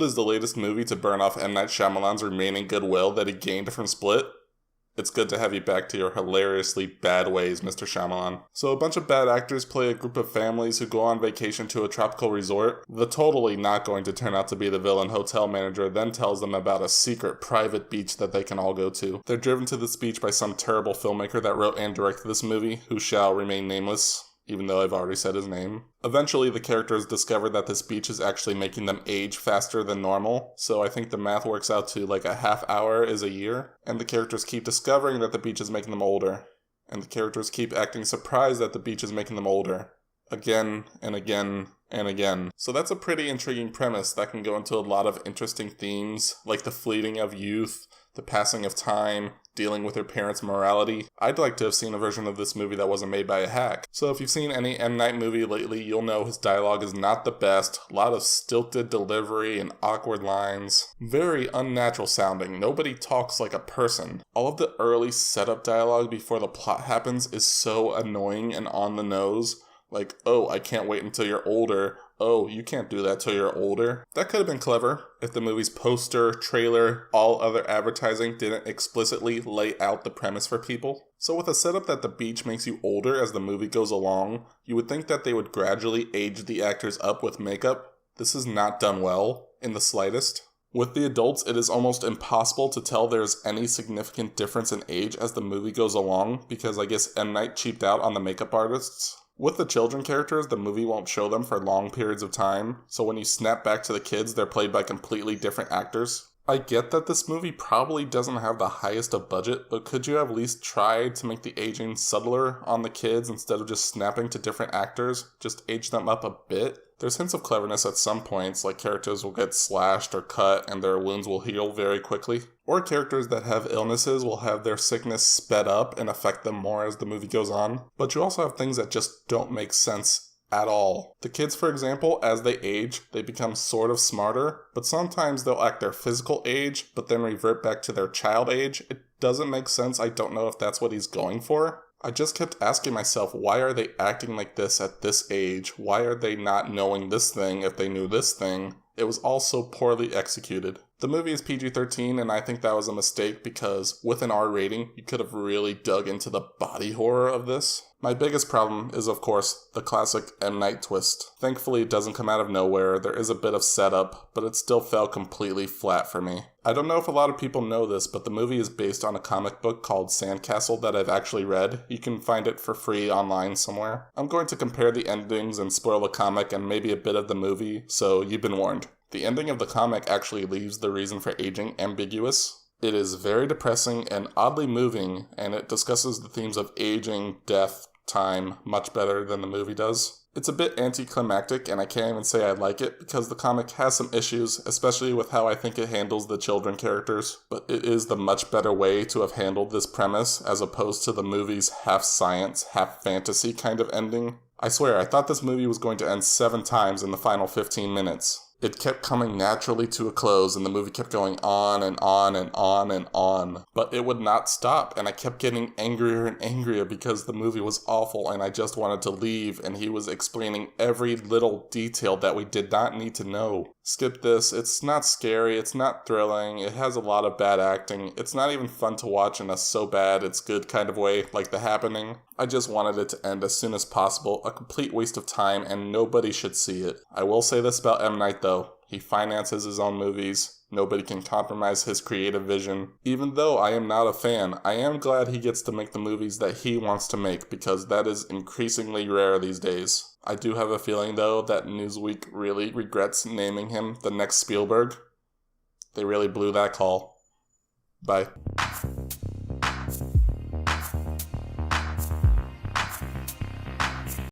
is the latest movie to burn off M. Night Shyamalan's remaining goodwill that he gained from Split. It's good to have you back to your hilariously bad ways, Mr. Shyamalan. So a bunch of bad actors play a group of families who go on vacation to a tropical resort. The totally not going to turn out to be the villain hotel manager then tells them about a secret private beach that they can all go to. They're driven to this beach by some terrible filmmaker that wrote and directed this movie, who shall remain nameless, even though I've already said his name. Eventually, the characters discover that this beach is actually making them age faster than normal, so I think the math works out to like a half hour is a year, and the characters keep discovering that the beach is making them older, and the characters keep acting surprised that the beach is making them older. Again, and again, and again. So that's a pretty intriguing premise that can go into a lot of interesting themes, like the fleeting of youth, the passing of time, dealing with your parents' morality. I'd like to have seen a version of this movie that wasn't made by a hack. So if you've seen any M. Night movie lately, you'll know his dialogue is not the best. A lot of stilted delivery and awkward lines. Very unnatural sounding. Nobody talks like a person. All of the early setup dialogue before the plot happens is so annoying and on the nose. Like, oh, I can't wait until you're older. Oh, you can't do that till you're older. That could have been clever if the movie's poster, trailer, all other advertising didn't explicitly lay out the premise for people. So with a setup that the beach makes you older as the movie goes along, you would think that they would gradually age the actors up with makeup. This is not done well, in the slightest. With the adults, it is almost impossible to tell there's any significant difference in age as the movie goes along, because I guess M. Night cheaped out on the makeup artists. With the children characters, the movie won't show them for long periods of time, so when you snap back to the kids, they're played by completely different actors. I get that this movie probably doesn't have the highest of budget, but could you have at least tried to make the aging subtler on the kids instead of just snapping to different actors? Just age them up a bit? There's hints of cleverness at some points, like characters will get slashed or cut and their wounds will heal very quickly. Or characters that have illnesses will have their sickness sped up and affect them more as the movie goes on. But you also have things that just don't make sense at all. The kids, for example, as they age, they become sort of smarter, but sometimes they'll act their physical age, but then revert back to their child age. It doesn't make sense. I don't know if that's what he's going for. I just kept asking myself, why are they acting like this at this age? Why are they not knowing this thing if they knew this thing? It was all so poorly executed. The movie is PG-13, and I think that was a mistake because with an R rating, you could have really dug into the body horror of this. My biggest problem is, of course, the classic M. Night twist. Thankfully, it doesn't come out of nowhere. There is a bit of setup, but it still fell completely flat for me. I don't know if a lot of people know this, but the movie is based on a comic book called Sandcastle that I've actually read. You can find it for free online somewhere. I'm going to compare the endings and spoil the comic and maybe a bit of the movie, so you've been warned. The ending of the comic actually leaves the reason for aging ambiguous. It is very depressing and oddly moving, and it discusses the themes of aging, death, time much better than the movie does. It's a bit anticlimactic, and I can't even say I like it because the comic has some issues, especially with how I think it handles the children characters, but it is the much better way to have handled this premise as opposed to the movie's half science, half fantasy kind of ending. I swear, I thought this movie was going to end 7 times in the final 15 minutes. It kept coming naturally to a close, and the movie kept going on and on and on and on. But it would not stop, and I kept getting angrier and angrier because the movie was awful, and I just wanted to leave, and he was explaining every little detail that we did not need to know. Skip this. It's not scary. It's not thrilling. It has a lot of bad acting. It's not even fun to watch in a so bad it's good kind of way, like The Happening. I just wanted it to end as soon as possible. A complete waste of time, and nobody should see it. I will say this about M. Night, though. He finances his own movies. Nobody can compromise his creative vision. Even though I am not a fan, I am glad he gets to make the movies that he wants to make, because that is increasingly rare these days. I do have a feeling, though, that Newsweek really regrets naming him the next Spielberg. They really blew that call. Bye.